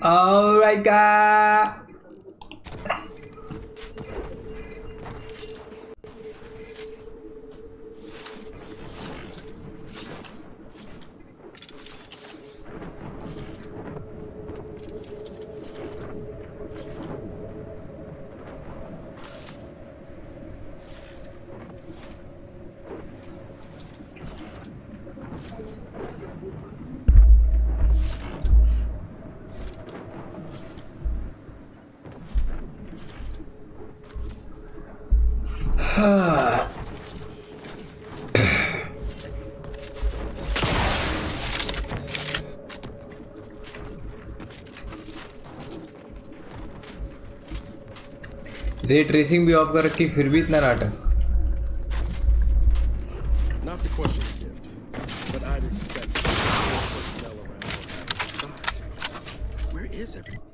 Alright guys. Ray tracing भी of कर रखी फिर भी इतना नाटक. Not to question the gift, but I'd expect more personnel around having its size. Where is everyone?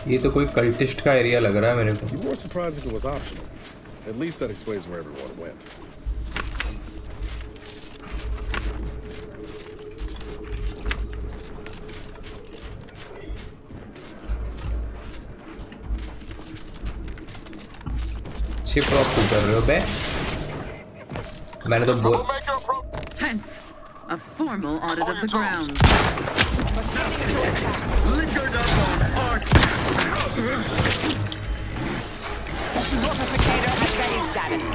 ये तो कोई कल्टिस्ट का एरिया लग रहा है मेरे को. You weren't surprised if it was optional. At least that explains where everyone went. Ship drop क्यों कर रहे हो बे? मैंने तो बोल. Hence, a formal audit of the grounds. Liquored up on art. Mortificator at ready status.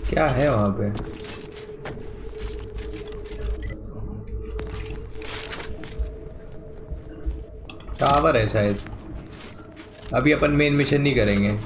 क्या है वहां पे? टावर है शायद. अभी अपन मेन मिशन नहीं करेंगे.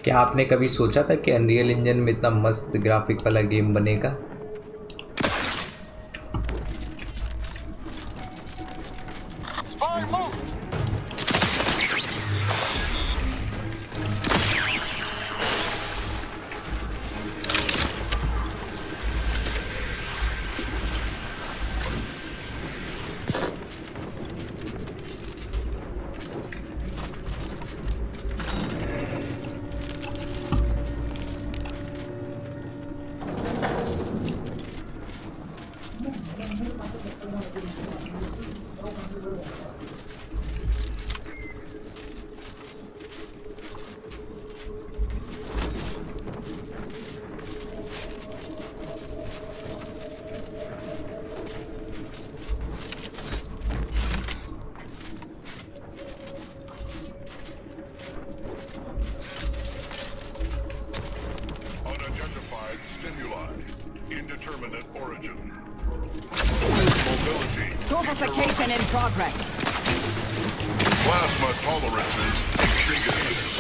क्या आपने कभी सोचा था कि अनरियल इंजन में इतना मस्त ग्राफिक वाला गेम बनेगा? Indeterminate origin. Mobility. Torpification in progress. Plasma tolerances extinguished.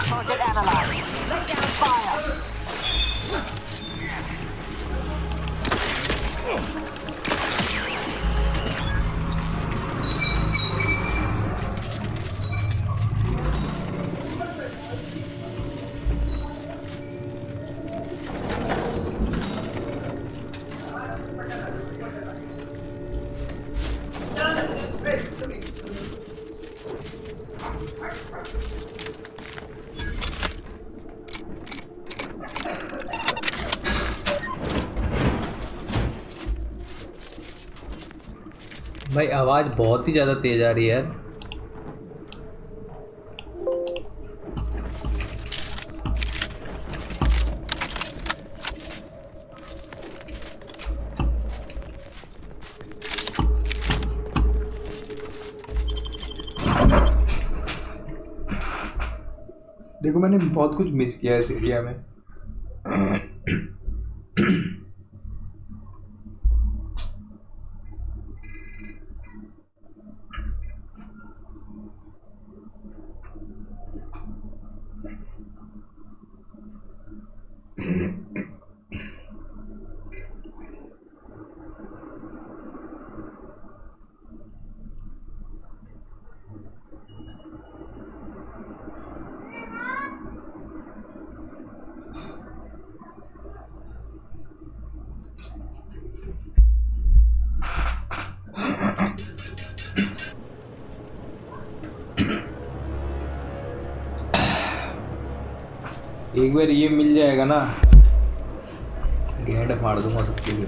Target analyzed. Lay down fire. भाई आवाज़ बहुत ही ज़्यादा तेज आ रही है यार। देखो मैंने बहुत कुछ मिस किया इस एरिया में। एक बार ये मिल जाएगा ना, गेंद फाड़ दूंगा सबकी भी।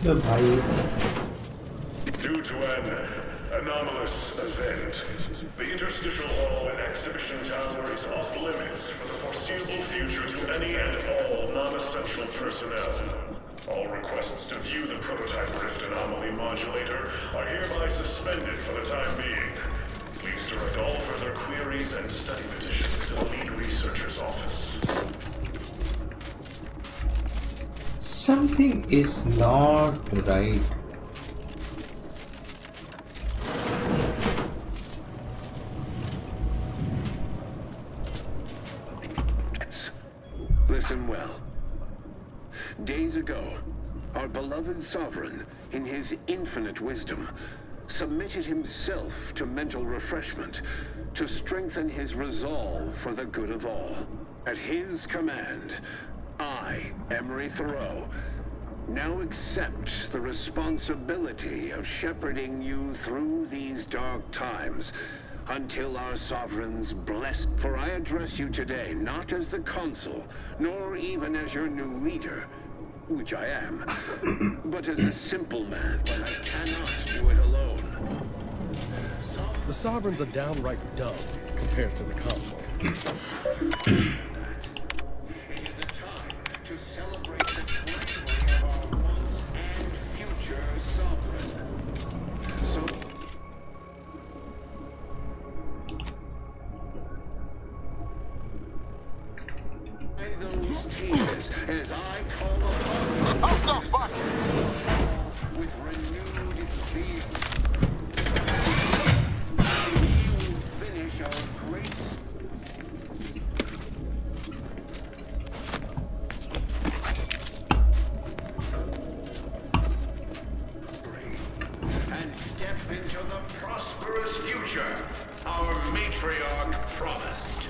तो भाई Due to an anomalous event, the interstitial hall and exhibition tower is off limits for the foreseeable future to any and all non-essential personnel. All requests to view the prototype Rift anomaly modulator are hereby suspended for the time being. Please direct all further queries and study petitions to the lead researcher's office. something is not right. Listen well. Days ago, our beloved sovereign, in his infinite wisdom, submitted himself to mental refreshment to strengthen his resolve for the good of all. At his command, I, Emery Thoreau, now accept the responsibility of shepherding you through these dark times until our sovereign's blessed. For I address you today not as the consul, nor even as your new leader, which I am, but as a simple man, but I cannot do it alone. The sovereign's a downright dove compared to the consul. It is a time to celebrate the treasury of our once and future sovereign. So by those tears as I call upon you with renewed zeal. We will finish our great and step into the prosperous future our matriarch promised.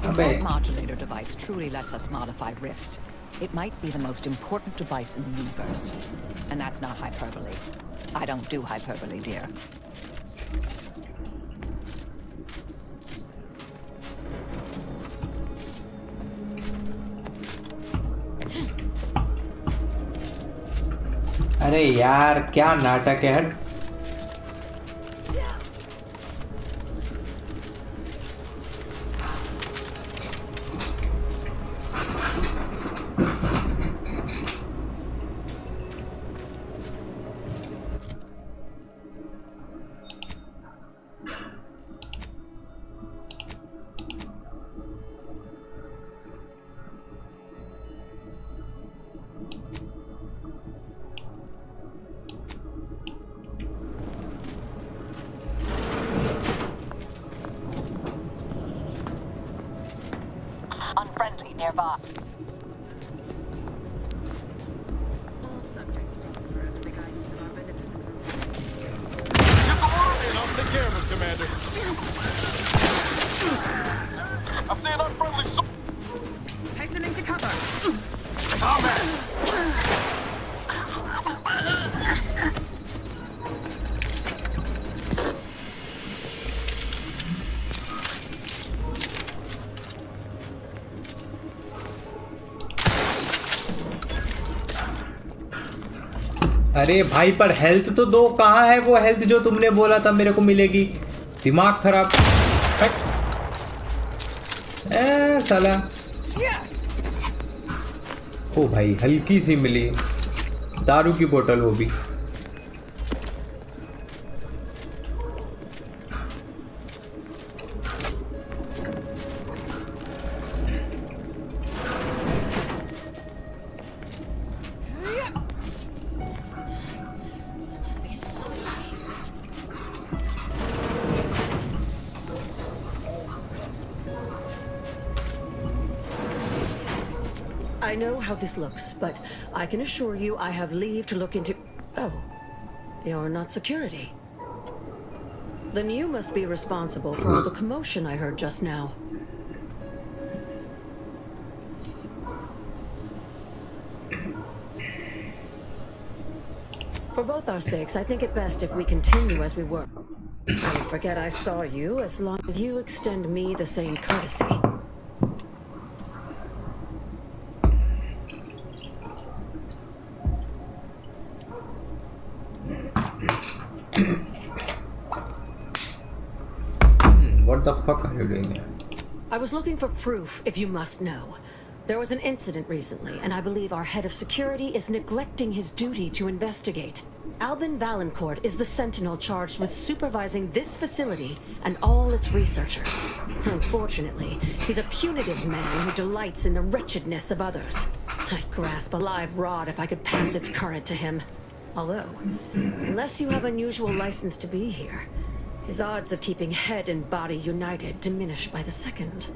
अबे That modulator device truly lets us modify rifts. It might be the most important device in the universe. And that's not hyperbole. I don't do hyperbole, dear. अरे यार क्या नाटक है हट। Unfriendly nearby. Get the word in. I'll take care of him, Commander. I'm seeing unfriendly Take them into cover. अरे भाई पर health तो दो, कहाँ है वो हेल्थ जो तुमने बोला था मेरे को मिलेगी? दिमाग खराब। हट। साला। ओ भाई हल्की सी मिली दारू की बोतल, वो भी। I know how this looks, but I can assure you I have leave to look into... Oh, you're not security. Then you must be responsible for all the commotion I heard just now. For both our sakes, I think it best if we continue as we were. I will forget I saw you as long as you extend me the same courtesy. What the fuck are you doing here? I was looking for proof, if you must know. There was an incident recently, and I believe our head of security is neglecting his duty to investigate. Albin Valancourt is the sentinel charged with supervising this facility and all its researchers. Unfortunately, he's a punitive man who delights in the wretchedness of others. I'd grasp a live rod if I could pass its current to him. Although, unless you have unusual license to be here, his odds of keeping head and body united diminish by the second.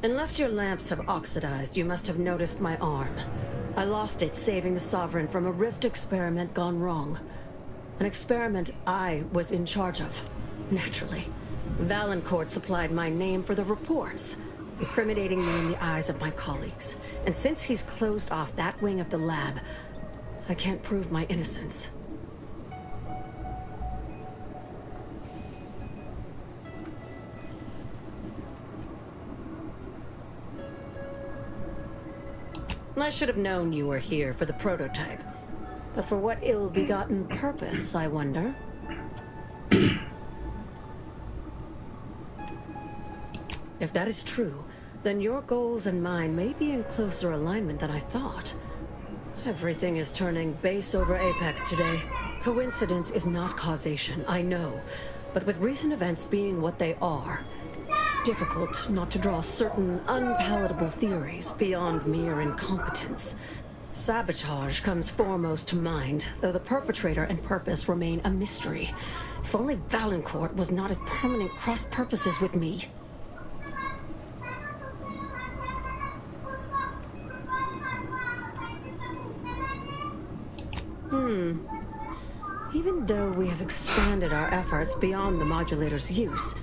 Unless your lamps have oxidized, you must have noticed my arm. I lost it saving the Sovereign from a rift experiment gone wrong. An experiment I was in charge of. Naturally. Valancourt supplied my name for the reports, incriminating me in the eyes of my colleagues. And since he's closed off that wing of the lab, I can't prove my innocence. I should have known you were here for the prototype. But for what ill-begotten purpose, I wonder? If that is true, then your goals and mine may be in closer alignment than I thought. Everything is turning base over apex today. Coincidence is not causation, I know. But with recent events being what they are, it's difficult not to draw certain unpalatable theories beyond mere incompetence. Sabotage comes foremost to mind, though the perpetrator and purpose remain a mystery. If only Valancourt was not at permanent cross-purposes with me. Even though we have expanded our efforts beyond the modulator's use,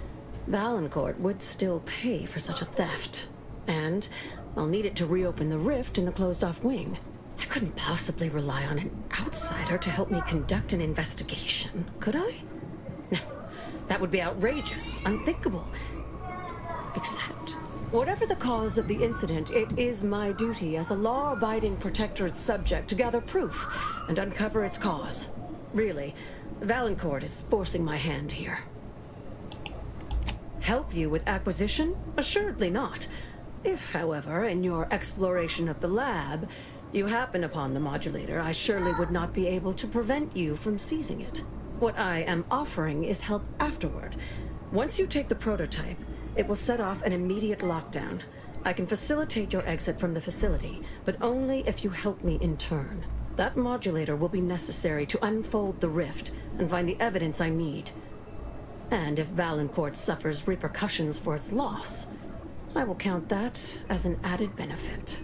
Valancourt would still pay for such a theft. And I'll need it to reopen the rift in the closed-off wing. I couldn't possibly rely on an outsider to help me conduct an investigation, could I? No, that would be outrageous, unthinkable. Except Whatever the cause of the incident, it is my duty as a law-abiding protectorate subject to gather proof and uncover its cause. Really, Valancourt is forcing my hand here. Help you with acquisition? Assuredly not. If, however, in your exploration of the lab, you happen upon the modulator, I surely would not be able to prevent you from seizing it. What I am offering is help afterward. Once you take the prototype, it will set off an immediate lockdown. I can facilitate your exit from the facility, but only if you help me in turn. That modulator will be necessary to unfold the rift and find the evidence I need. And if Valancourt suffers repercussions for its loss, I will count that as an added benefit.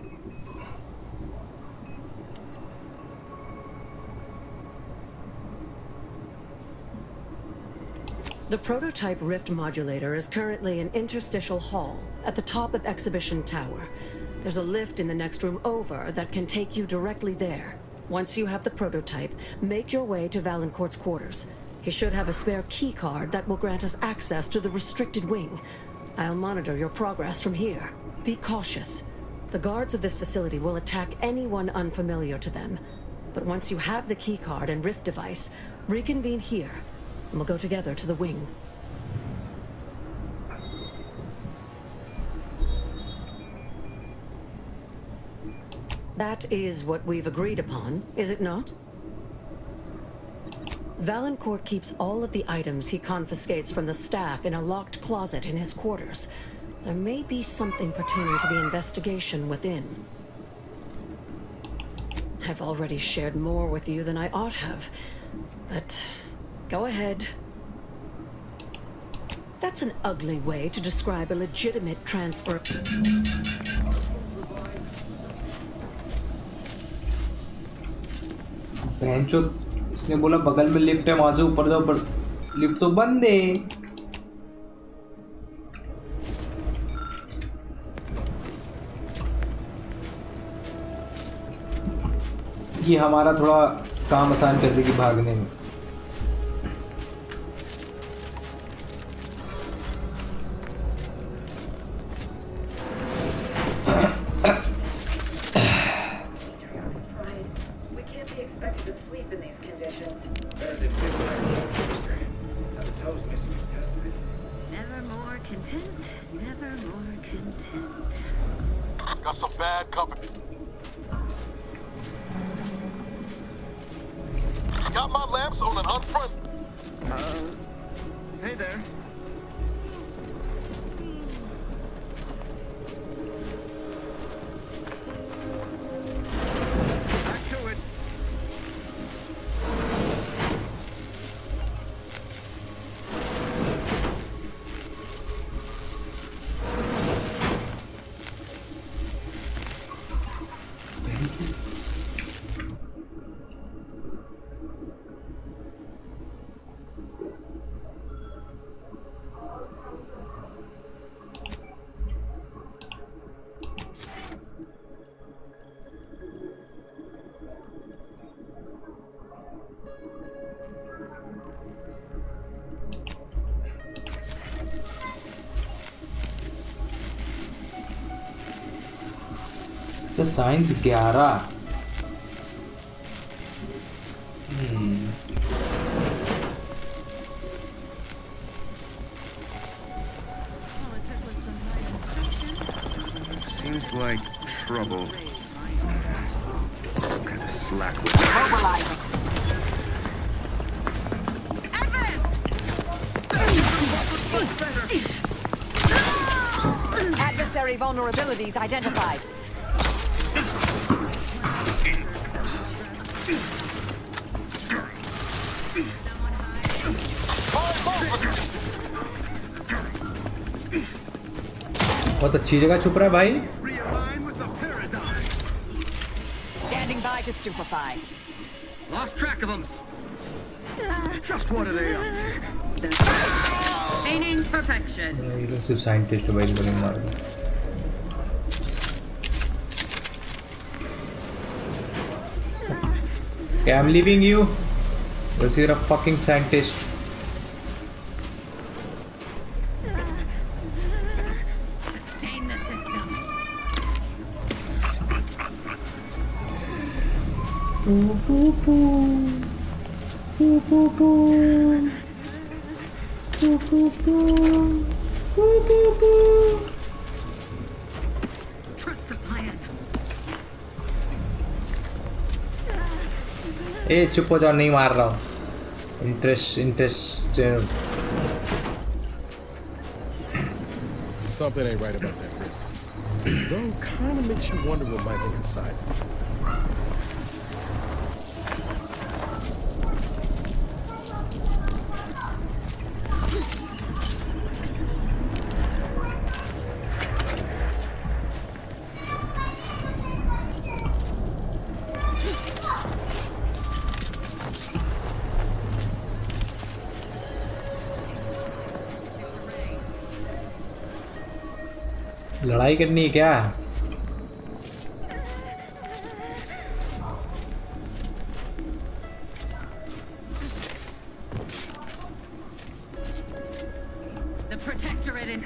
The prototype rift modulator is currently in Interstitial Hall at the top of Exhibition Tower. There's a lift in the next room over that can take you directly there. Once you have the prototype, make your way to Valancourt's quarters. He should have a spare key card that will grant us access to the restricted wing. I'll monitor your progress from here. Be cautious. The guards of this facility will attack anyone unfamiliar to them. But once you have the key card and rift device, reconvene here, and we'll go together to the wing. That is what we've agreed upon, is it not? Valancourt keeps all of the items he confiscates from the staff in a locked closet in his quarters. There may be something pertaining to the investigation within. I've already shared more with you than I ought have, but go ahead. That's an ugly way to describe a legitimate transfer. बहनचोद, इसने बोला बगल में lift है, वहां से ऊपर जाओ, पर लिफ्ट तो बंद है। ये हमारा थोड़ा काम आसान कर देगी भागने में। Never more content, never more content. Got some bad company. Got my lamps on an unfriendly. Hey there. Back to it. अच्छा, science 11। Seems like trouble. Kind of slack with Adversary vulnerabilities identified. बहुत अच्छी जगह छुप रहा है भाई। Standing by to stupefy. Lost track of them. Just what are they up to? Feigning perfection. ये लोग सिर्फ साइंटिस्ट भाई बने मार रहे। Okay, I'm leaving you. Because you're a fucking scientist. Sustain the Trust the plan. ए चुप हो जाओ, नहीं मार रहा हूँ। Interest Something ain't right about that rift. Though, kind of makes you wonder what might be inside. लड़ाई करनी है क्या? The Protectorate in...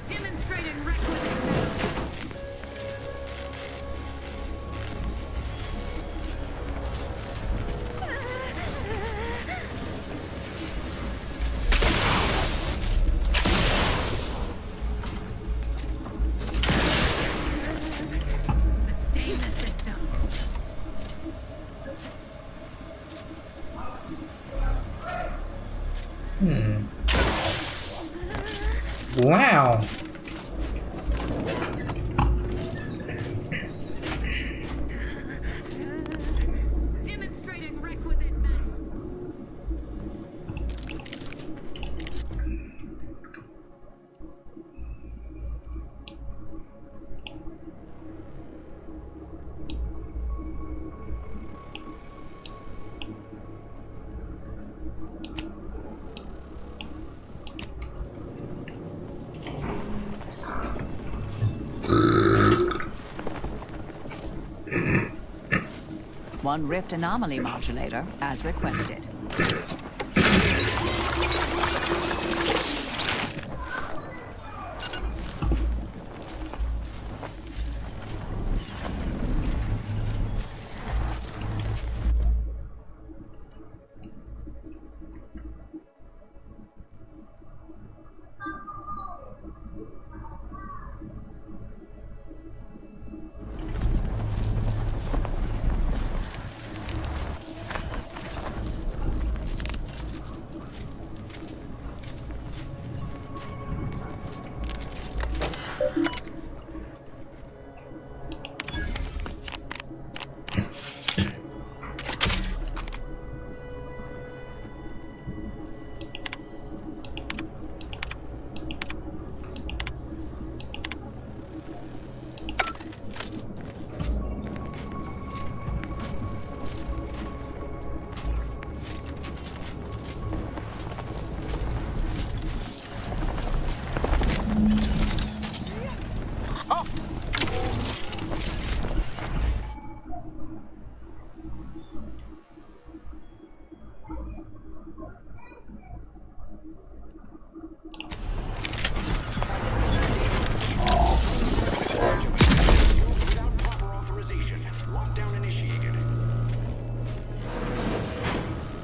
Demonstrating requisite... Sustain the system. Wow. Demonstrating requisite mass. One rift anomaly modulator, as requested.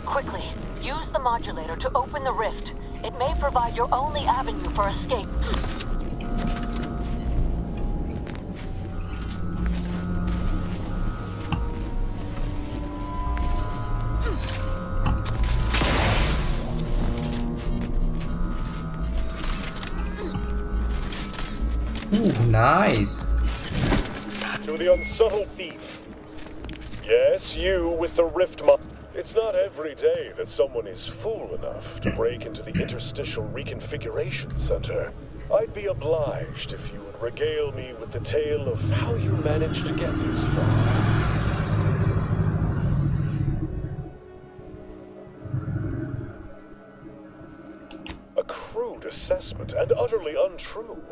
Quickly, use the modulator to open the rift. It may provide your only avenue for escape. Ooh, nice. To the unsubtle thief. Yes, you with the rift mod. It's not every day that someone is fool enough to break into the Interstitial Reconfiguration Center. I'd be obliged if you would regale me with the tale of how you managed to get this far. A crude assessment and utterly untrue.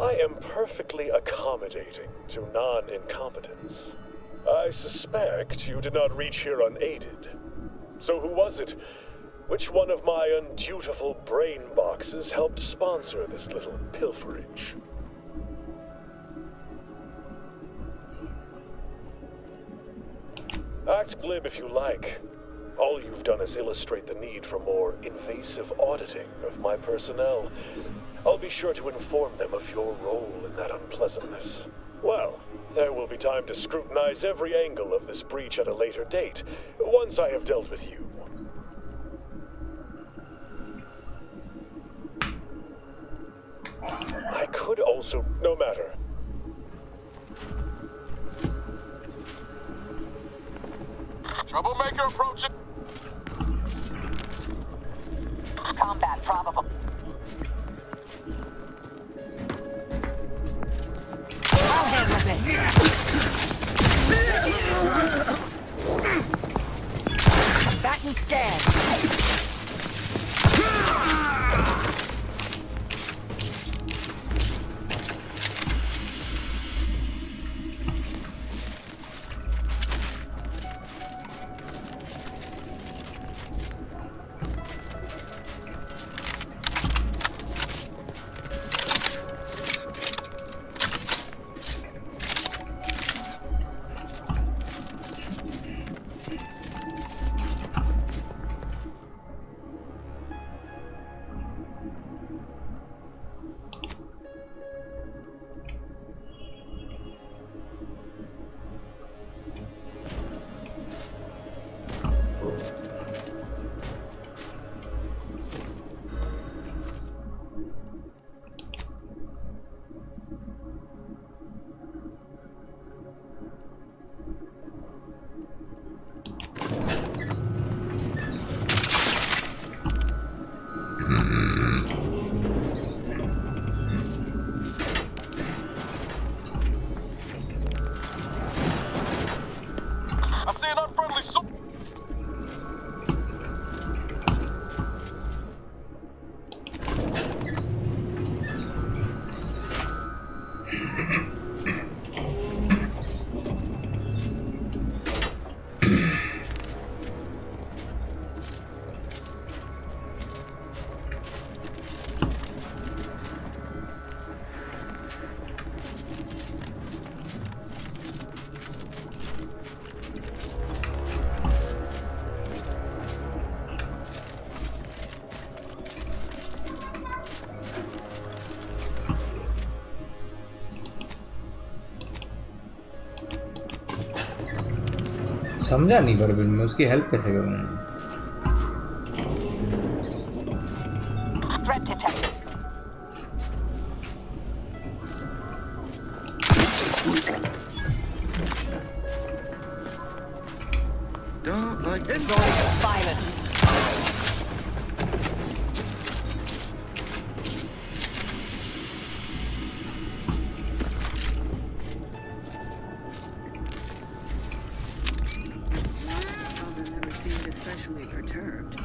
I am perfectly accommodating to non-incompetence. I suspect you did not reach here unaided. So who was it? Which one of my undutiful brain boxes helped sponsor this little pilferage? Act glib if you like. All you've done is illustrate the need for more invasive auditing of my personnel. I'll be sure to inform them of your role in that unpleasantness. Well, there will be time to scrutinize every angle of this breach at a later date, once I have dealt with you. I could also... no matter. Troublemaker approaching. Combat probable. I'll handle this. Fat and scared. I see an unfriendly soldier. समझा नहीं बरबिन में उसकी help कैसे करूँ Threat detected. Don't like this. Violence. Father never seemed especially perturbed.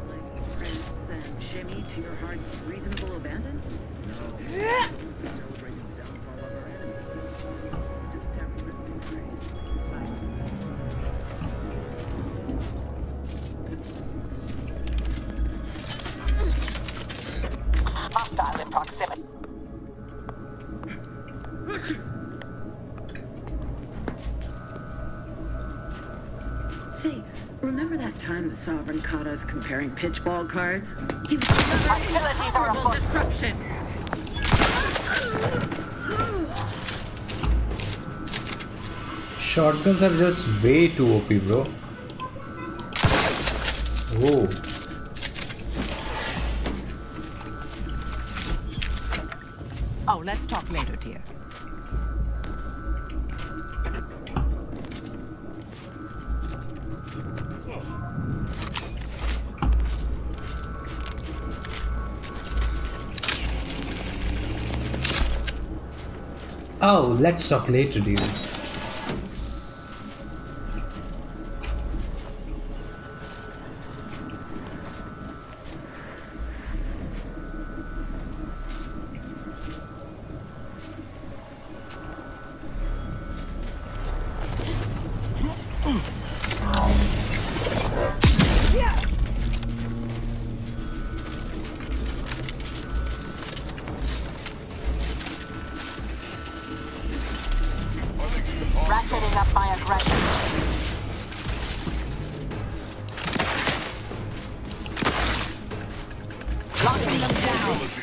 Like Prince and Shimmy to your heart's reasonable abandon? Celebrating the downfall of our enemy. Just terroristic praise. Silent. Hostile in proximity. Say, remember that time the Sovereign caught us comparing pitchball cards? He was Hostilities are horrible afoot. disruption. shotguns are just way too OP bro oh Oh, let's talk later, dear. oh let's talk later dude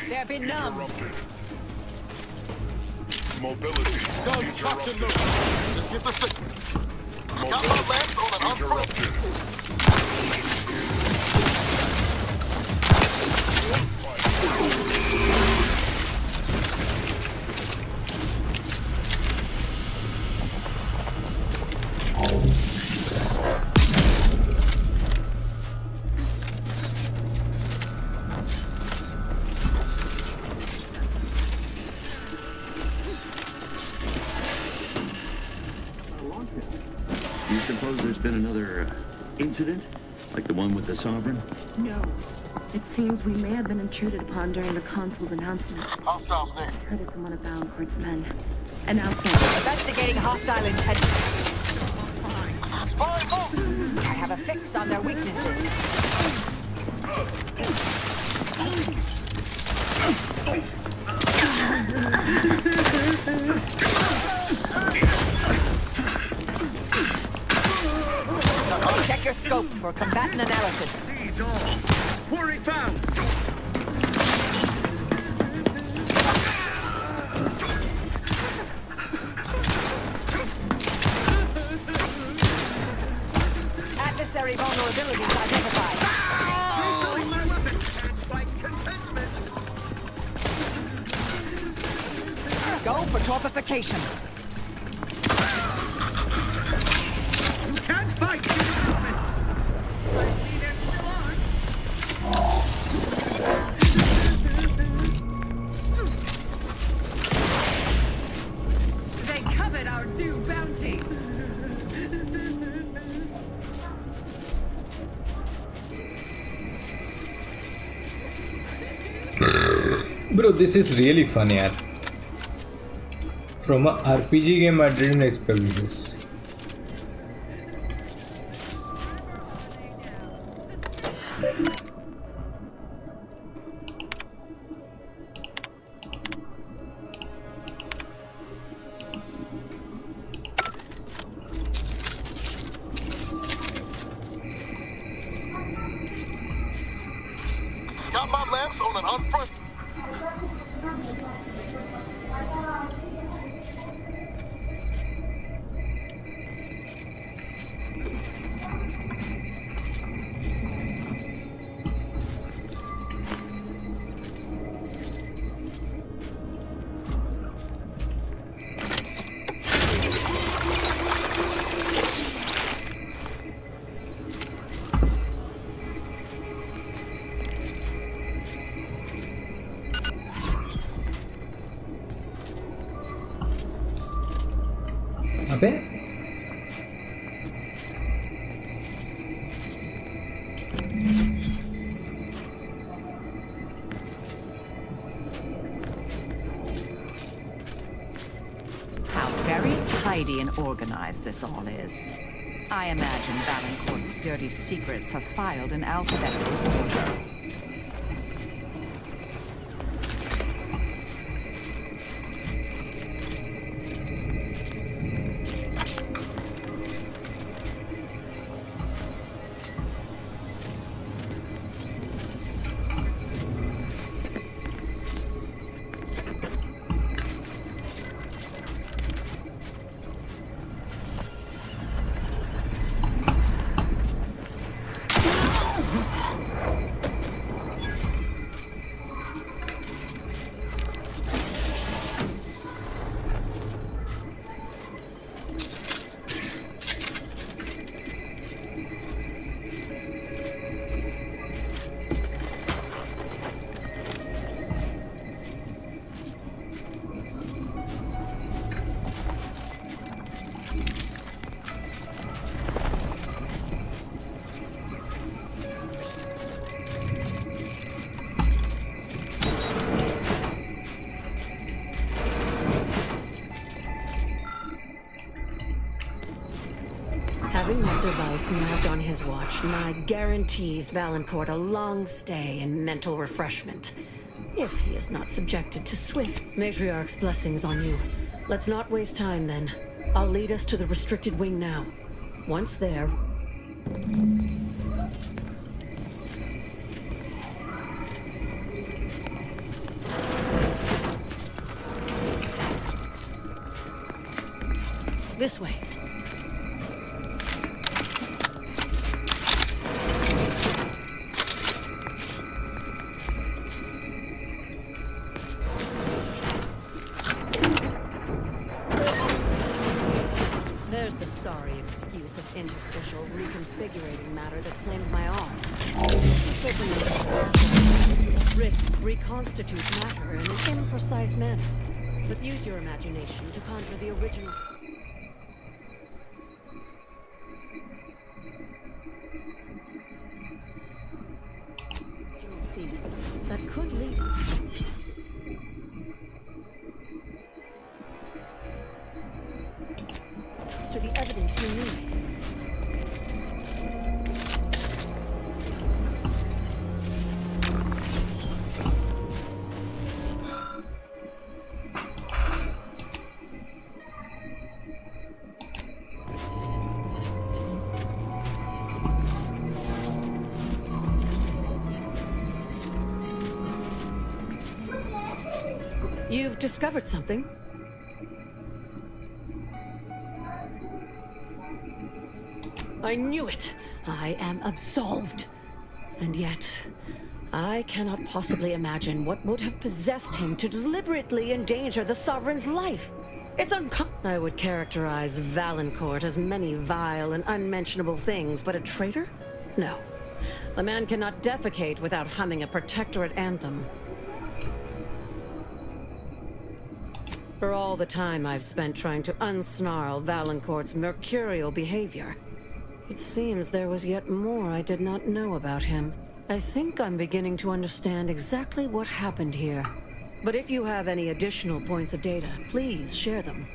They're benumbed. Mobility Guns cocked and loaded. Just give the signal. Got my lamps on an unfront. You suppose there's been another incident? Like the one with the Sovereign? No. It seems we may have been intruded upon during the Consul's announcement. Hostiles near. I heard it from one of Valancourt's men. Announcing. Investigating hostile intentions. I have a fix on their weaknesses. Check your scopes for combatant analysis. Seize all. Quarry found. Adversary vulnerabilities identified. Refilling my weapon. Like contentment. Go for torpification. You can't fight. I see they're still on. They covet our due bounty. Bro, this is really fun, yaar. From a RPG game, I didn't expect this. Got my lamps on an unfront. अबे How very tidy and organized this all is. I imagine Valancourt's dirty secrets are filed in alphabetical order. Having that device nabbed on his watch nigh guarantees Valancourt a long stay and mental refreshment. If he is not subjected to swift Matriarch's blessings on you. Let's not waste time then. I'll lead us to the restricted wing now. Once there... This way. There's the sorry excuse of interstitial reconfigurating matter that claimed my arm. Let's open this. Rifts reconstitute matter in an imprecise manner, but use your imagination to conjure the original scene that could lead us to the evidence we need. You've discovered something? I knew it! I am absolved. And yet, I cannot possibly imagine what would have possessed him to deliberately endanger the Sovereign's life. It's I would characterize Valancourt as many vile and unmentionable things, but a traitor? No. A man cannot defecate without humming a Protectorate anthem. For all the time I've spent trying to unsnarl Valancourt's mercurial behavior, it seems there was yet more I did not know about him. I think I'm beginning to understand exactly what happened here. But if you have any additional points of data, please share them.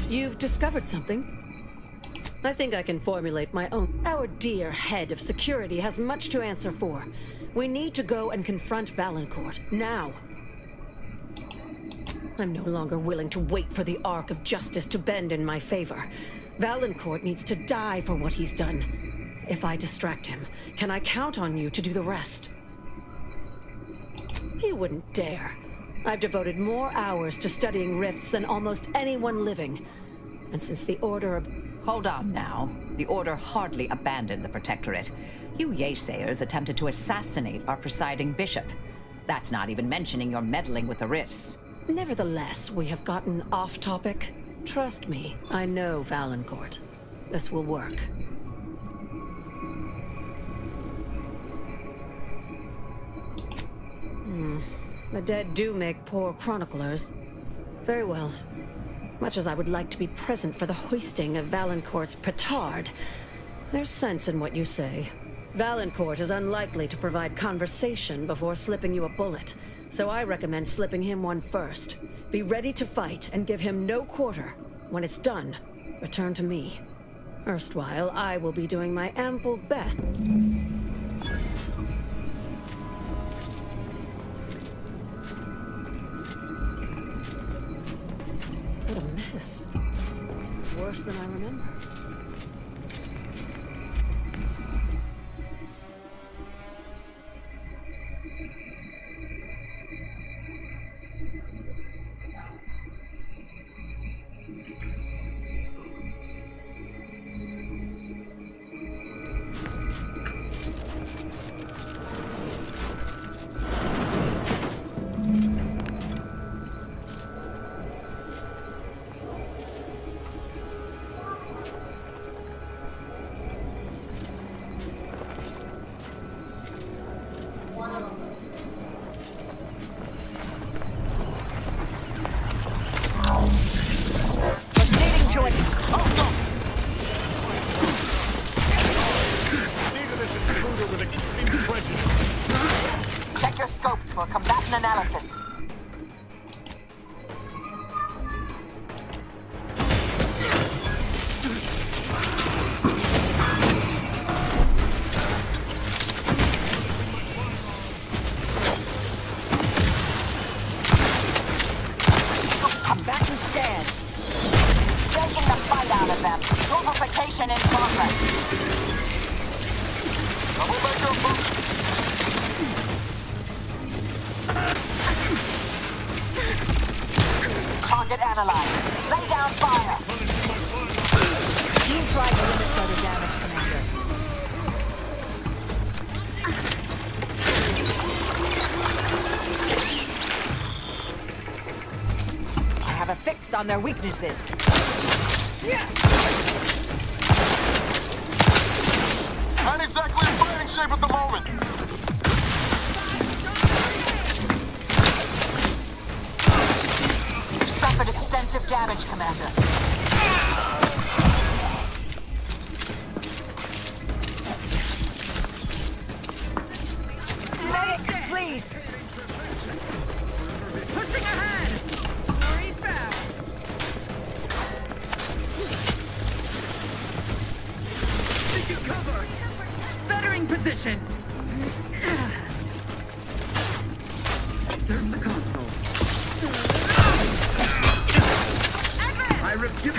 You've discovered something? I think I can formulate my own. Our dear head of security has much to answer for. We need to go and confront Valancourt, now. I'm no longer willing to wait for the arc of justice to bend in my favor. Valancourt needs to die for what he's done. If I distract him, can I count on you to do the rest? He wouldn't dare. I've devoted more hours to studying rifts than almost anyone living. And since the Order... Hold on now. The Order hardly abandoned the Protectorate. You Yaysayers attempted to assassinate our presiding bishop. That's not even mentioning your meddling with the rifts. Nevertheless, we have gotten off topic. Trust me, I know Valancourt. This will work. The dead do make poor chroniclers. Very well. Much as I would like to be present for the hoisting of Valancourt's petard, there's sense in what you say. Valancourt is unlikely to provide conversation before slipping you a bullet, so I recommend slipping him one first. Be ready to fight and give him no quarter. When it's done, return to me. Erstwhile, I will be doing my ample best. What a mess. It's worse than I remember. for combatant analysis. Combatant scan. Taking the fight out of them. Purification in progress. Troublemaker moving. Target analyzed. Lay down fire. You tried to limit further damage, Commander. I have a fix on their weaknesses. Not exactly in fighting shape at the moment. Suffered extensive damage, Commander. Medic, please! Pushing ahead! Hurry back! Taking cover! Bettering position! Search the console. I refuse.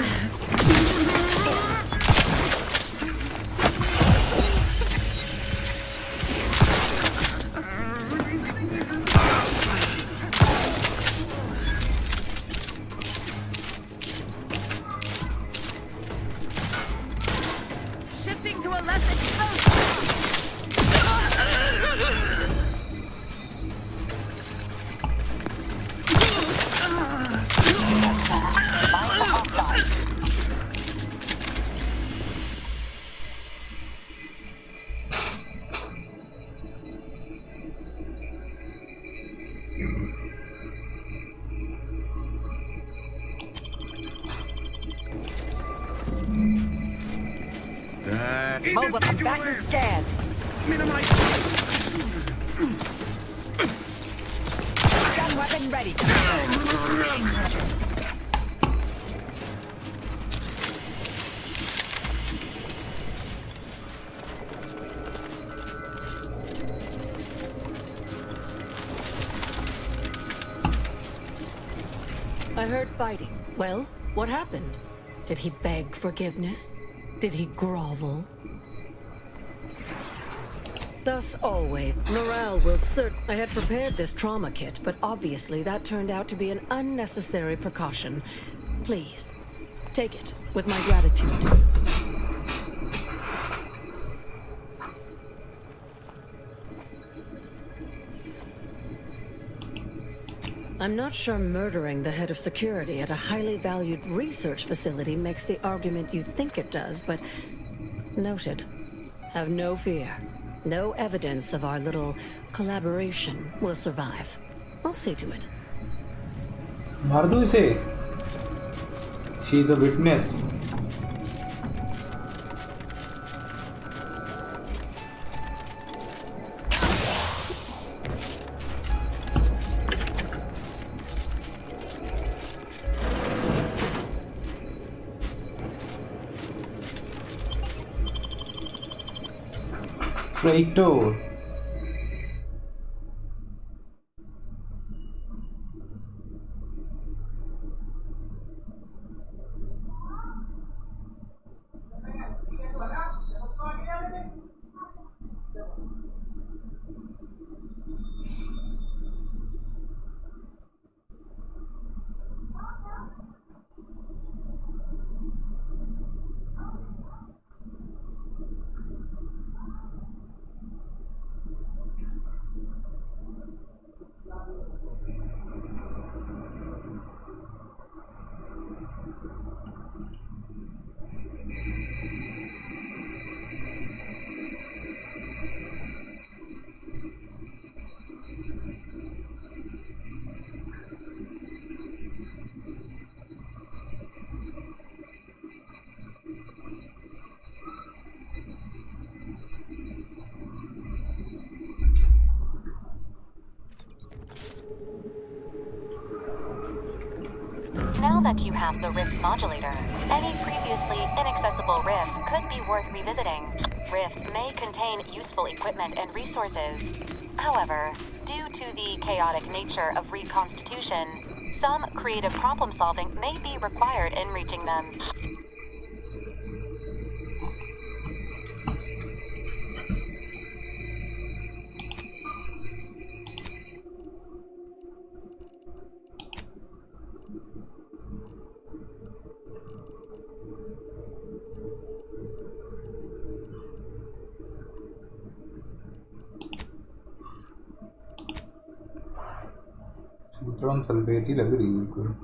Shifting to a less exposed. Mobile combatant scan. Minimize. Gun weapon ready. I heard fighting. Well, what happened? Did he beg forgiveness? Did he grovel? Thus always, morale will I had prepared this trauma kit, but obviously that turned out to be an unnecessary precaution. Please, take it with my gratitude. I'm not sure murdering the head of security at a highly valued research facility makes the argument you think it does, but noted. Have no fear. No evidence of our little collaboration will survive. I'll see to it. मार दो इसे. She is a witness. Traitor. Now that you have the Rift modulator, any previously inaccessible rift could be worth revisiting. Rifts may contain useful equipment and resources. However, due to the chaotic nature of reconstitution, some creative problem solving may be required in reaching them. सूत्रम sulphate ही लग रही है बिल्कुल।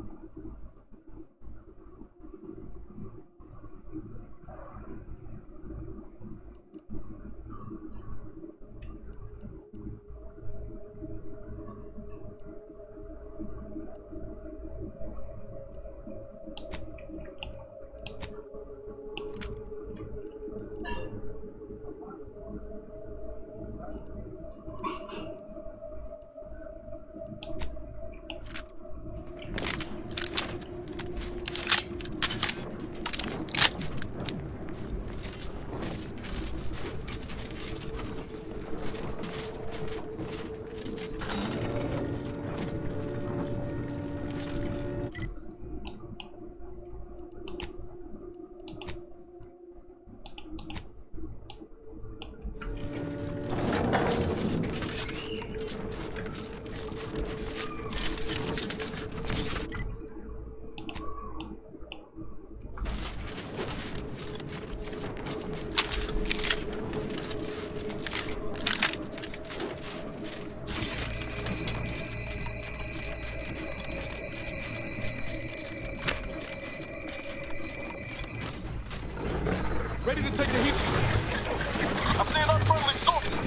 Ready to take the heat. I'm seeing unfriendly soldiers.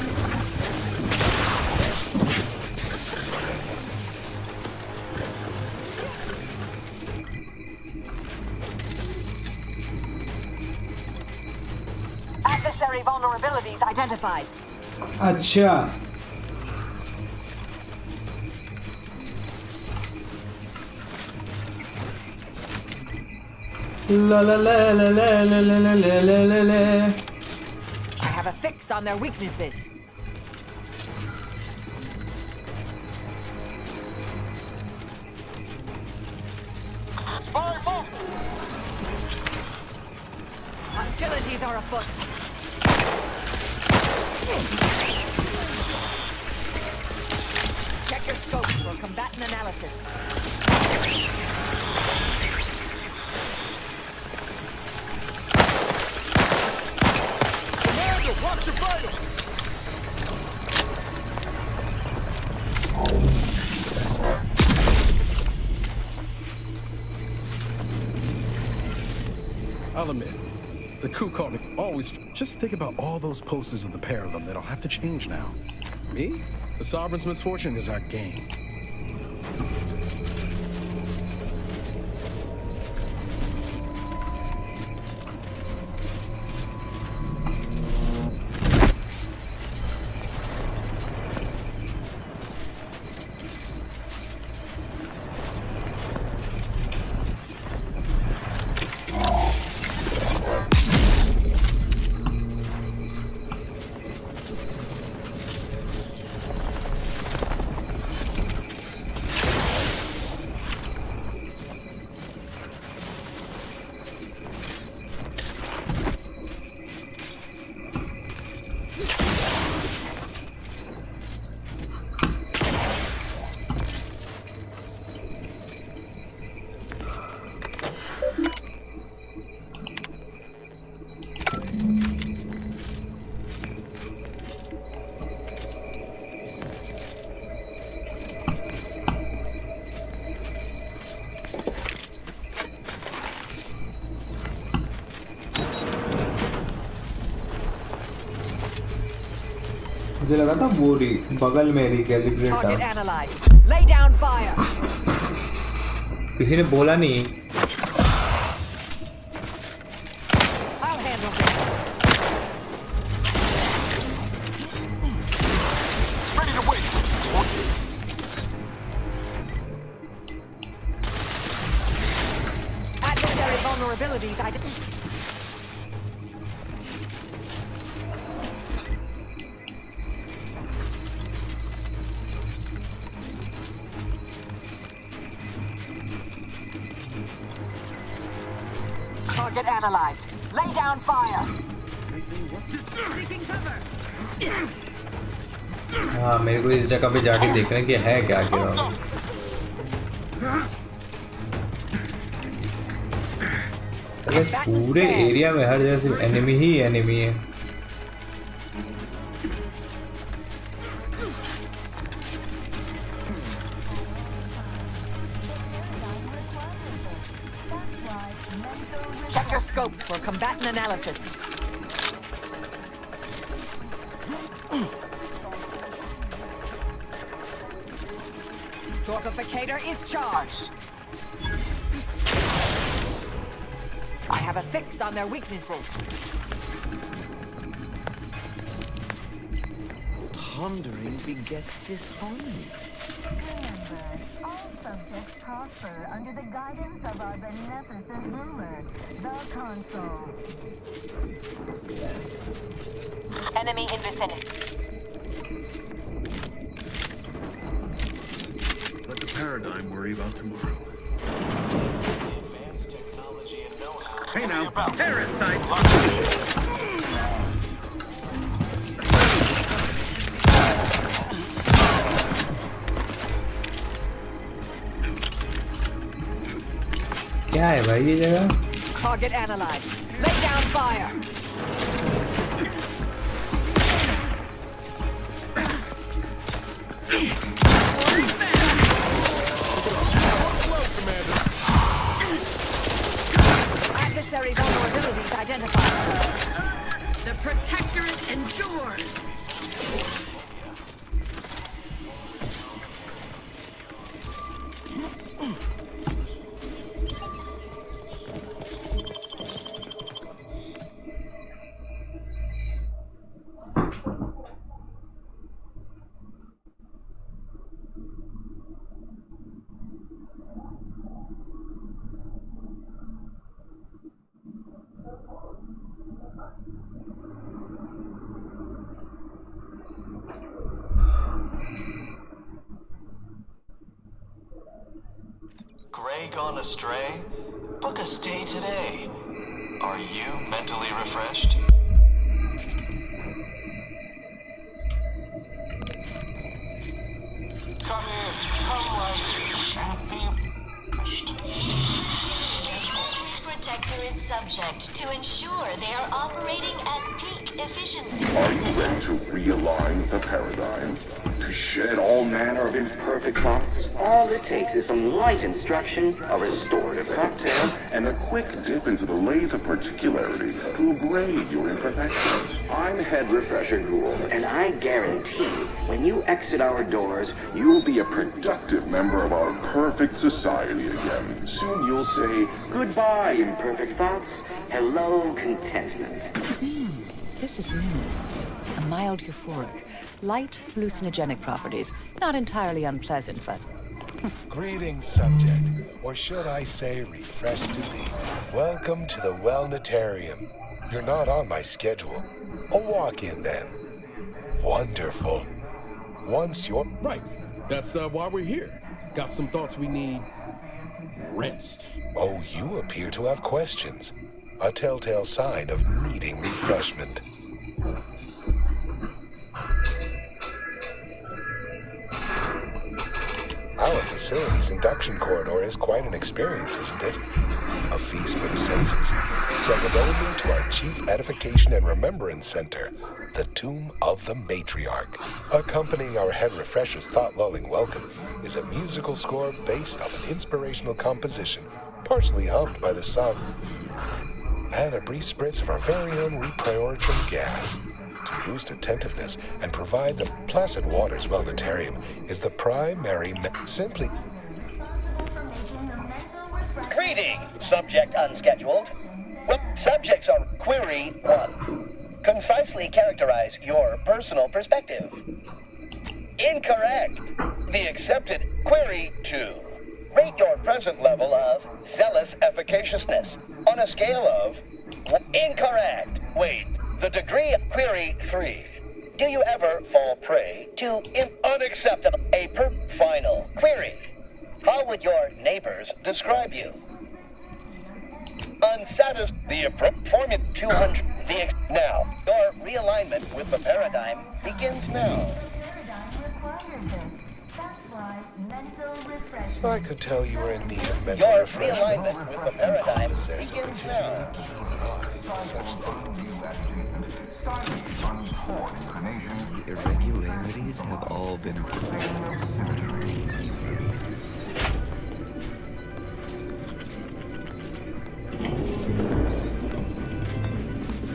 Adversary vulnerabilities identified. अच्छा la la la la la la la la la la la. I have a fix on their weaknesses. Hostilities are afoot. Check your scopes for combatant analysis. Watch your vitals! I'll admit, the coup caught me always. Just think about all those posters of the pair of them that'll have to change now. Me? The Sovereign's misfortune is our gain. मुझे लगा था वो बगल में recalibrate था। Target analyzed. Lay down fire. किसी ने बोला नहीं। I'll handle this. Ready to wait. vulnerabilities Target analyzed. Lay down fire. Taking cover. हाँ मेरे को इस जगह पे जाके देखना है कि है क्या क्या इस पूरे एरिया में हर जगह सिर्फ एनिमी ही एनिमी है Check your scopes for combatant analysis. Torpificator is charged. I have a fix on their weaknesses. Pondering begets disharmony. Remember, all subjects prosper under the guidance of our beneficent ruler, the Consul. Enemy in vicinity. Let the paradigm worry about tomorrow. Advanced technology and know-how. Hey now, parasites. क्या है भाई ये जगह Target analyzed. Lay down fire. Adversary vulnerabilities identified. The Protectorate endures. Gray gone astray? Book a stay today. Are you mentally refreshed? Come in, come right in, and be refreshed. Protectorate subject to ensure they are operating at peak efficiency. Are you ready to realign the paradigm? To shed all manner of imperfect thoughts? All it takes is some light instruction, a restorative cocktail, and a quick dip into the lathe of particularity to abrade your imperfections. I'm Head Refresher Ghoul, and I guarantee when you exit our doors, You'll be a productive member of our perfect society again. Soon you'll say, goodbye, imperfect thoughts, hello, contentment. This is new. A mild euphoric. Light hallucinogenic properties. Not entirely unpleasant, but... Greetings, subject. Or should I say, refreshed to be. Welcome to the Wellnetarium. You're not on my schedule. A walk-in, then. Wonderful. Once you're... Right. That's why we're here. Got some thoughts we need... rest. Oh, you appear to have questions. A telltale sign of needing refreshment. Our facility's induction corridor is quite an experience, isn't it? A feast for the senses. Second only to our chief edification and remembrance center, the Tomb of the Matriarch. Accompanying our Head Refresher's thought-lulling welcome is a musical score based on an inspirational composition, partially hummed by the sun, and a brief spritz of our very own reprioritrum gas. To boost attentiveness and provide the placid waters Wellnetarium is the primary simply... Greeting, subject unscheduled. Well, subjects on Query 1. Concisely characterize your personal perspective. Incorrect. The accepted Query 2. Rate your present level of zealous efficaciousness on a scale of... Incorrect. Wait, the degree of query 3. Do you ever fall prey to unacceptable final query? How would your neighbors describe you? The formula 200. Now, your realignment with the paradigm begins now. I could tell you were in need of mental Your refreshment. realignment with the paradigm Possess a begins now. particularly keen eye for such things. The irregularities have all been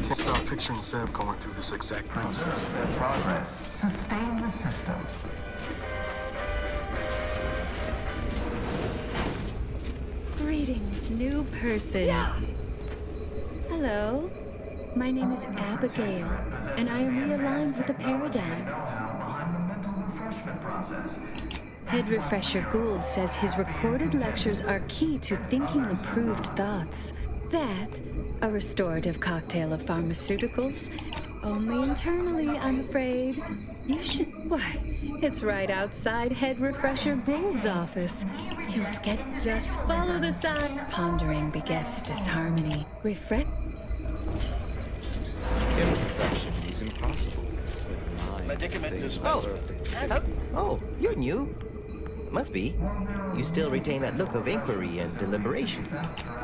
Can't stop picturing Zeb going through this exact process. Progress. Sustain the system. Greetings, new person. Hello. My name is Abigail, and I am realigned with the paradigm. Head Refresher Gould says his recorded lectures are key to thinking improved thoughts. That, a restorative cocktail of pharmaceuticals, only internally, I'm afraid. You should, why, it's right outside Head Refresher Gould's office. You'll just follow the sign. Pondering begets disharmony. Imperfection is impossible. Medicament dispenser. Oh, you're new. Must be. You still retain that look of inquiry and deliberation.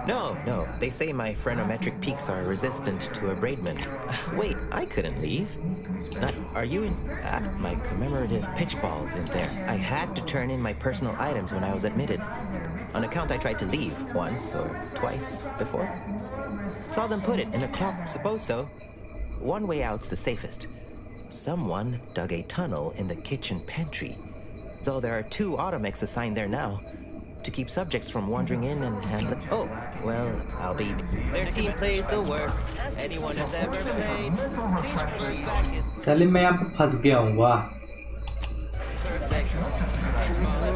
No, they say my phrenometric peaks are resistant to abradement. Wait, I couldn't leave. Are you in... my commemorative pitch balls in there. I had to turn in my personal items when I was admitted. On account I tried to leave once or twice before. Saw them put it in a clock, suppose so. One way out's the safest. Someone dug a tunnel in the kitchen pantry. Though there are 2 automechs assigned there now, to keep subjects from wandering in and handling... Oh, well, I'll be... Their team plays the worst anyone has ever played. साले मैं यहाँ पे फंस गया हूँ वाह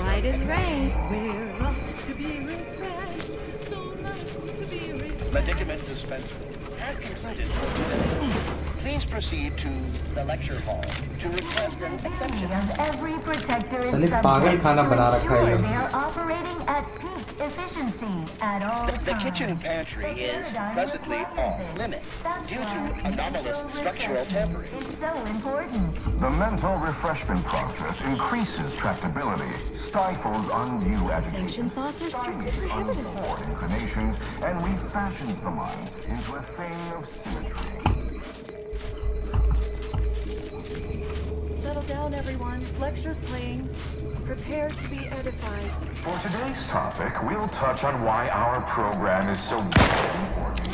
Right is right. We're off to be refreshed. So nice to be refreshed. Medicament dispenser has concluded for today. Please proceed to the lecture hall to request an exception. Every protector is साले subject पागल खाना to बना रखा है ensure ये they are operating at peak efficiency at all times. The kitchen pantry is presently off limits due to anomalous structural tampering. Is so important. The mental refreshment process increases tractability, stifles undue agitation, Sanctioned thoughts are strictly prohibited. untoward inclinations, and refashions the mind into a thing of symmetry. Settle down, everyone. Lecture's playing. Prepare to be edified. For today's topic, we'll touch on why our program is so very important.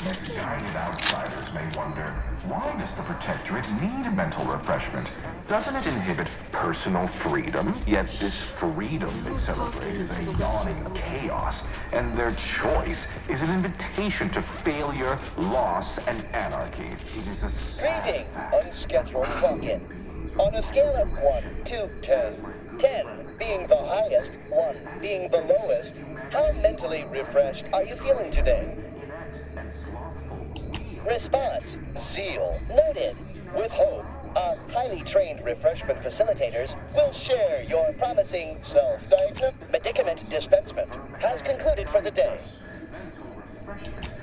Misguided outsiders may wonder, why does the Protectorate need mental refreshment? Doesn't it inhibit personal freedom? Yet this freedom they celebrate is a yawning chaos, and their choice is an invitation to failure, loss, and anarchy. It is a Greeting, unscheduled clock-in. On a scale of 1 to 10, 10 being the highest, 1 being the lowest, how mentally refreshed are you feeling today? Response, zeal. Noted. With hope, our highly trained refreshment facilitators will share your promising self-diagnosis. Medicament dispensement has concluded for the day.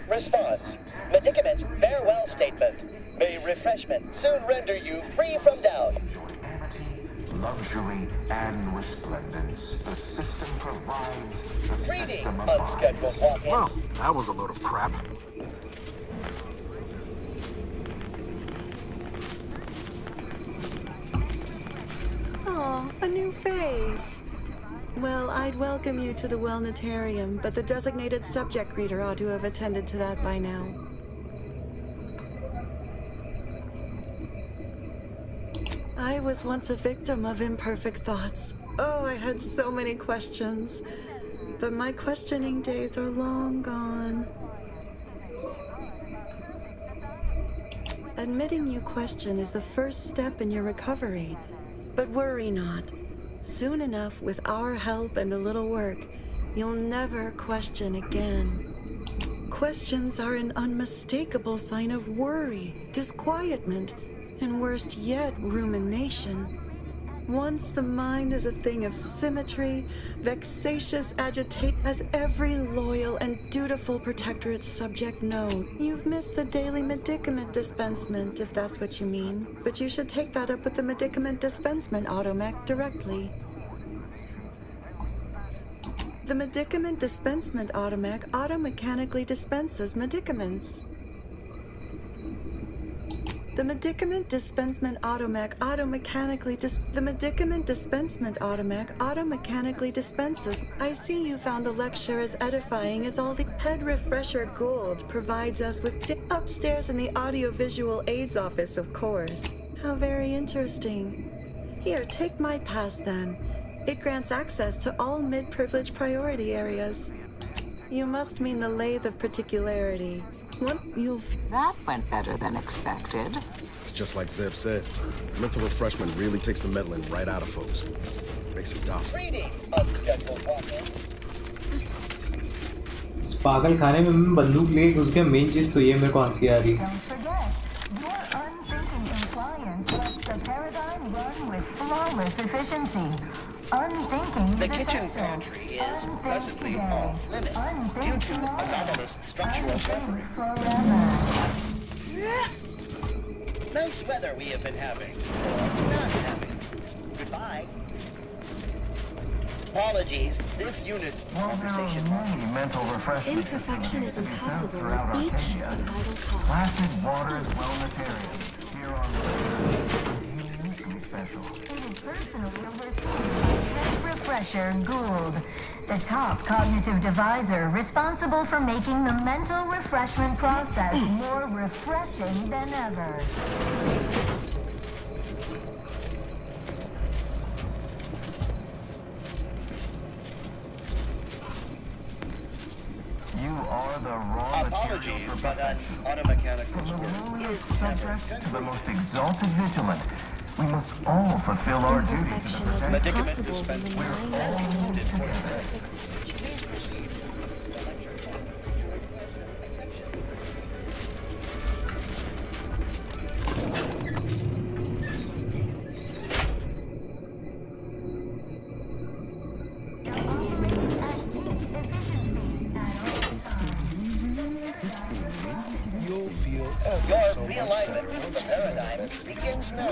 Response, Medicament's farewell statement. May refreshment soon render you free from doubt. luxury, and resplendence. The system provides the Greeting, system unscheduled walk-in. Well, that was a load of crap. Aw, a new face. Well, I'd welcome you to the Wellnetarium, but the designated subject greeter ought to have attended to that by now. I was once a victim of imperfect thoughts. Oh, I had so many questions. But my questioning days are long gone. Admitting you question is the first step in your recovery. But worry not. Soon enough, with our help and a little work, you'll never question again. Questions are an unmistakable sign of worry, disquietment, and worst yet, rumination. Once the mind is a thing of symmetry, vexatious agitate, as every loyal and dutiful protectorate subject knows. You've missed the daily medicament dispensement, if that's what you mean. But you should take that up with the medicament dispensement automech directly. The medicament dispensement automech automechanically dispenses medicaments. The medicament dispensement automech automechanically dispenses. I see you found the lecture as edifying as all the head refresher Gould provides us with upstairs in the audiovisual aids office, of course. How very interesting. Here, take my pass then. It grants access to all mid-privileged priority areas. You must mean the lathe of particularity. That went better than expected. It's just like Zeb said. Mental refreshment really takes the meddling right out of folks. Makes them docile. इस पागल खाने में मैं बंदूक लेके घुस गया। Main चीज तो ये मेरे को हंसी आ रही है। The kitchen pantry is presently off limits due to anomalous structural memory. Nice weather we have been having. Or not having. Goodbye. Apologies, this unit's conversation. Mental refreshment. Imperfection is impossible throughout with each Arcadia. an idle cause. Placid Waters Wellnatarium. Here on the is uniquely special. It is personally overseen by Head Refresher Gould, the top cognitive devisor responsible for making the mental refreshment process more refreshing than ever. You are the raw Apologies, material for but an perfection. automechanical From the squirrel lowliest is subject to the most exalted vigilant, we must all fulfill our duty to the protector. Medicament dispensed. We're all in it together. You'll feel ever Your so much realignment better of the paradigm begins now.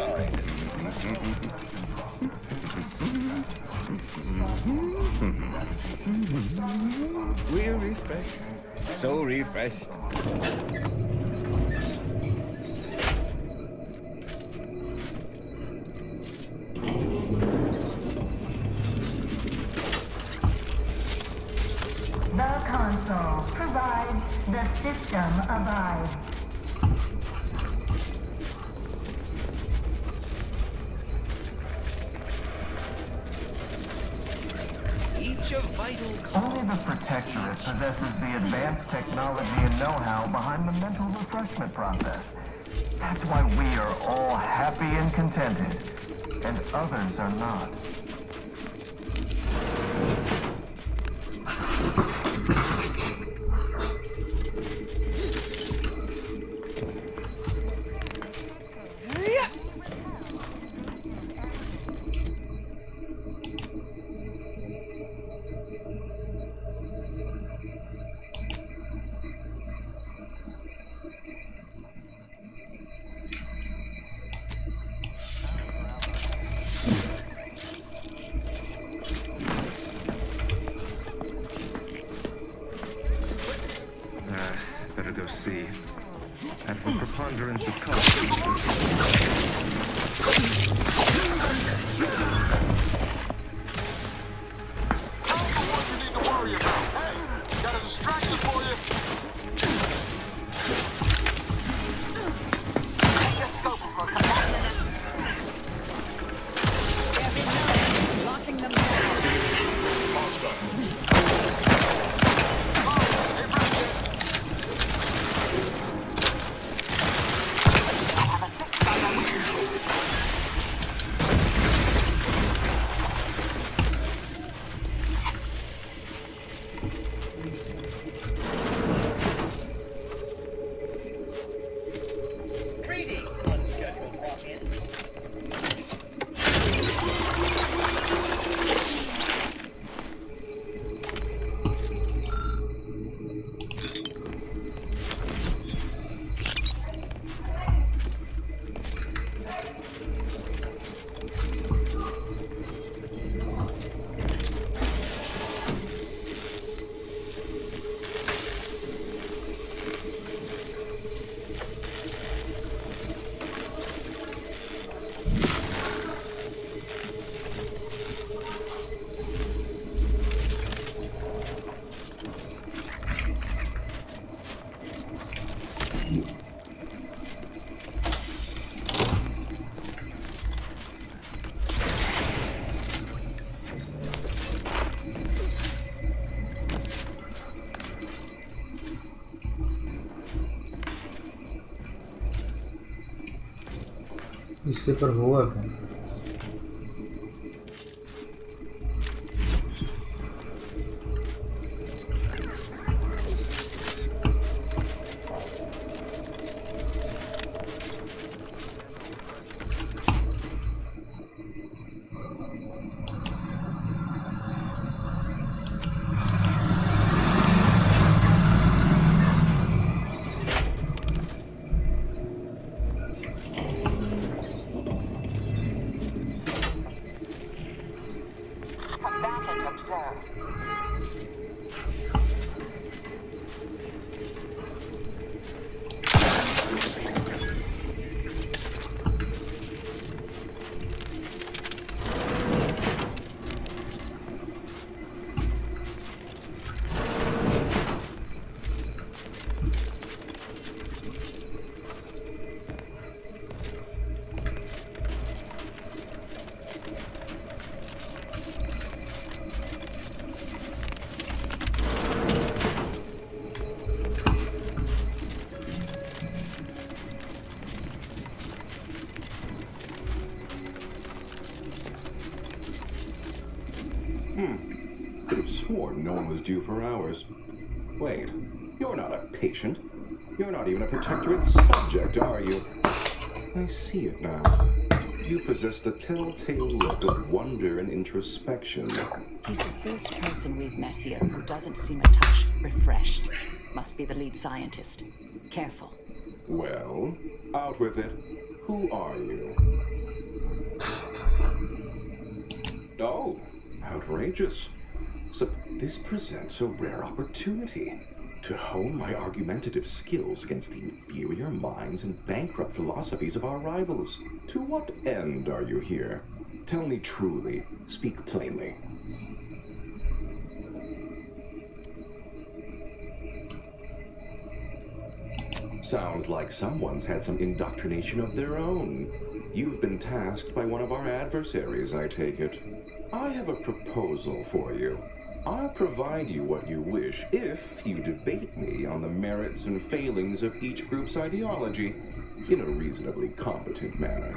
We're refreshed. So refreshed. The console provides, the system abides. Each a vital Only the Protectorate possesses the advanced technology and know-how behind the mental refreshment process. That's why we are all happy and contented, and others are not. Better go see. And for preponderance of cost. इससे पर हुआ क्या? Combatant observed. Could have sworn no one was due for hours. Wait, you're not a patient. You're not even a Protectorate subject, are you? I see it now. You possess the telltale look of wonder and introspection. He's the first person we've met here who doesn't seem a touch refreshed. Must be the lead scientist. Careful. Well, out with it. Who are you? Oh, outrageous. So this presents a rare opportunity to hone my argumentative skills against the inferior minds and bankrupt philosophies of our rivals. To what end are you here? Tell me truly. Speak plainly. Sounds like someone's had some indoctrination of their own. You've been tasked by one of our adversaries, I take it. I have a proposal for you. I'll provide you what you wish if you debate me on the merits and failings of each group's ideology in a reasonably competent manner.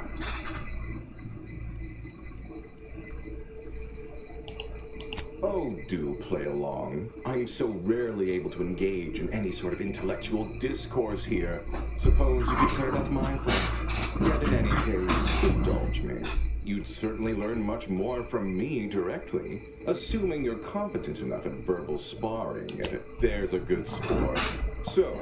Oh, do play along. I'm so rarely able to engage in any sort of intellectual discourse here. Suppose you could say that's my fault. Yet in any case, indulge me. You'd certainly learn much more from me directly, assuming you're competent enough at verbal sparring, and there's a good sport. So,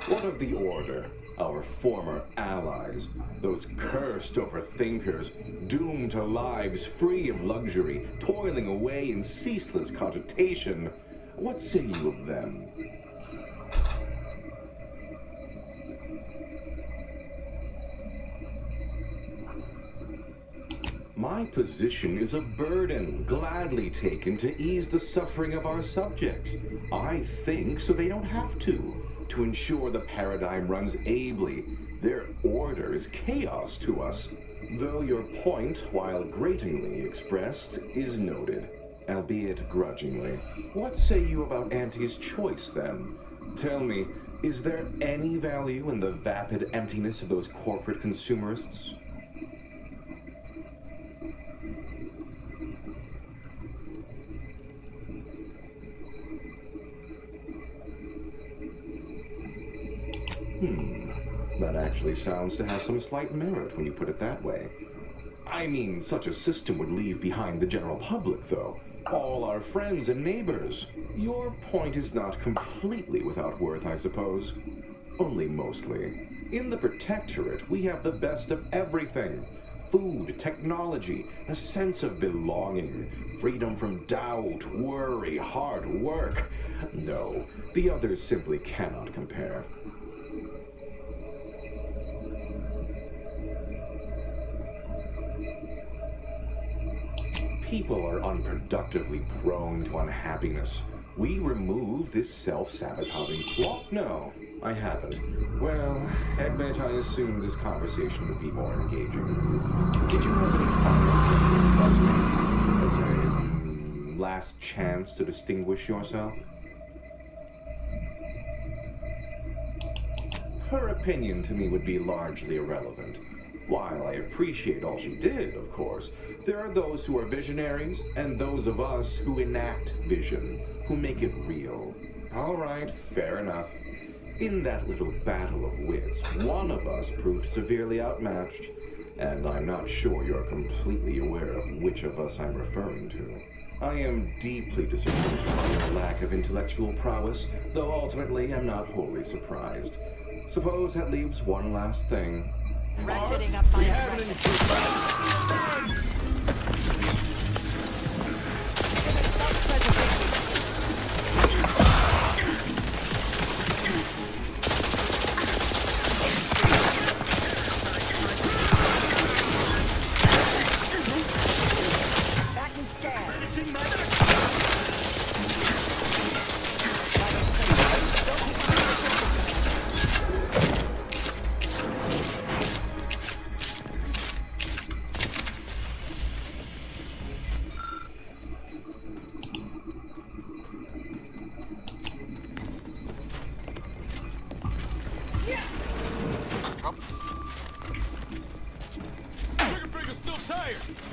what of the Order? Our former allies, those cursed overthinkers, doomed to lives free of luxury, toiling away in ceaseless cogitation. What say you of them? My position is a burden, gladly taken to ease the suffering of our subjects. I think so they don't have to ensure the paradigm runs ably. Their order is chaos to us. Though your point, while gratingly expressed, is noted, albeit grudgingly. What say you about Auntie's choice, then? Tell me, is there any value in the vapid emptiness of those corporate consumerists? That actually sounds to have some slight merit when you put it that way. I mean, such a system would leave behind the general public, though. All our friends and neighbors. Your point is not completely without worth, I suppose. Only mostly. In the Protectorate, we have the best of everything. Food, technology, a sense of belonging, freedom from doubt, worry, hard work. No, the others simply cannot compare. People are unproductively prone to unhappiness. We remove this self-sabotaging flaw? No, I haven't. Well, admit I assumed this conversation would be more engaging. Did you have any final as a last chance to distinguish yourself? Her opinion to me would be largely irrelevant. While I appreciate all she did, of course, there are those who are visionaries and those of us who enact vision, who make it real. All right, fair enough. In that little battle of wits, one of us proved severely outmatched, and I'm not sure you're completely aware of which of us I'm referring to. I am deeply disappointed by your lack of intellectual prowess, though ultimately I'm not wholly surprised. Suppose that leaves one last thing. Ratcheting up my aggression.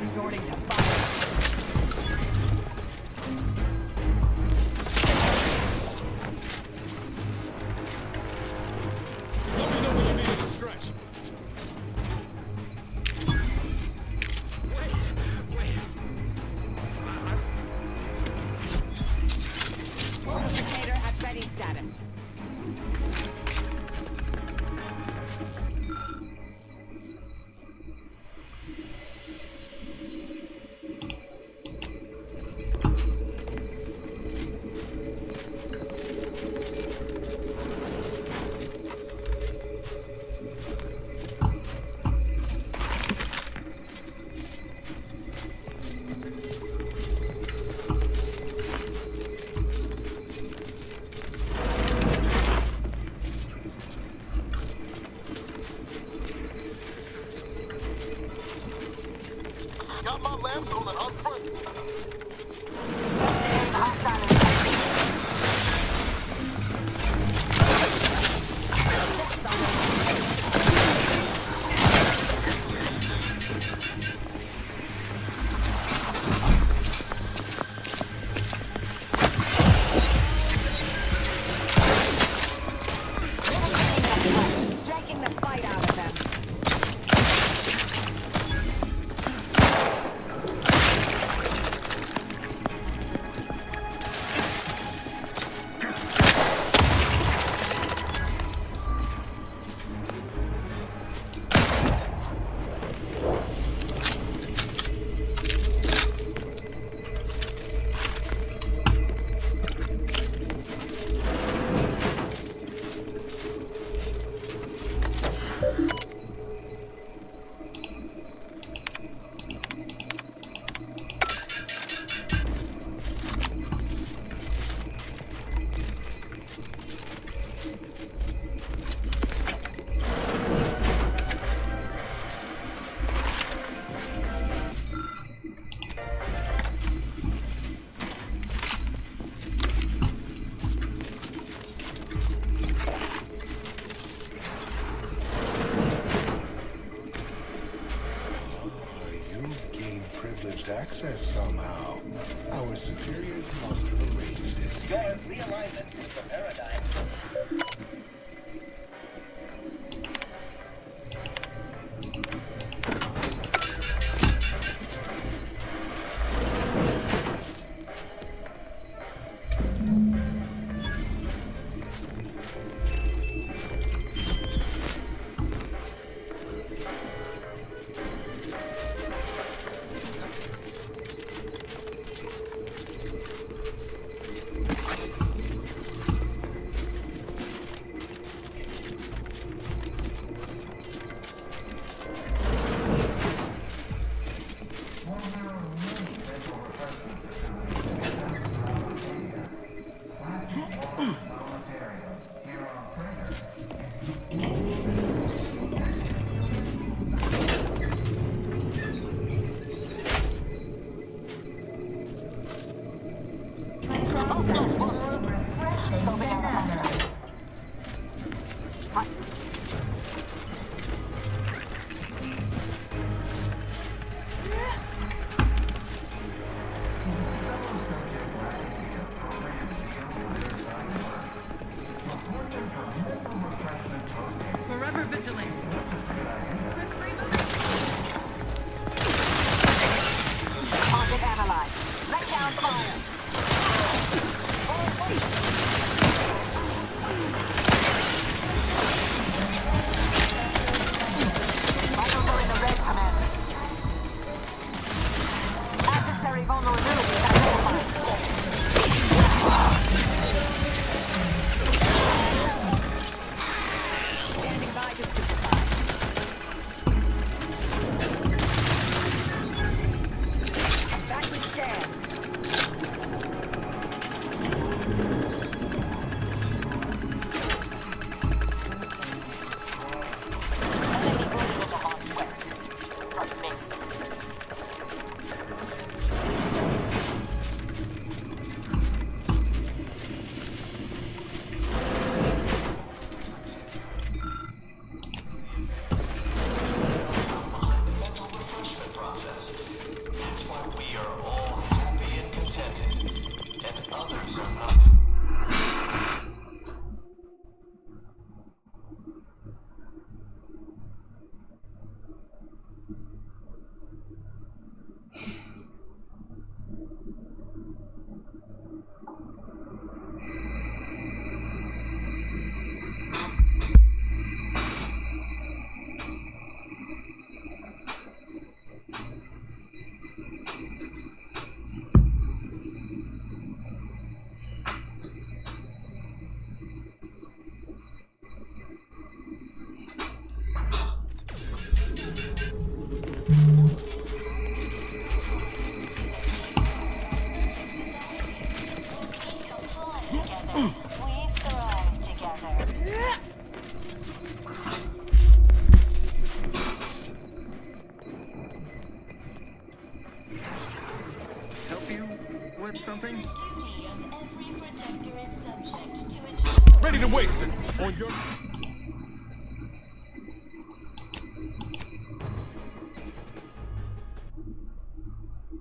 Resorting to fire. Let me know when you need a stretch. Indicator at ready status. Got my lamps on the hunt for Taking the fight out of them. Access somehow. Our superiors must have arranged it. Your realignment with the paradigm. we are all happy and contented, and others are not. Help you with something? Ready to waste it on your...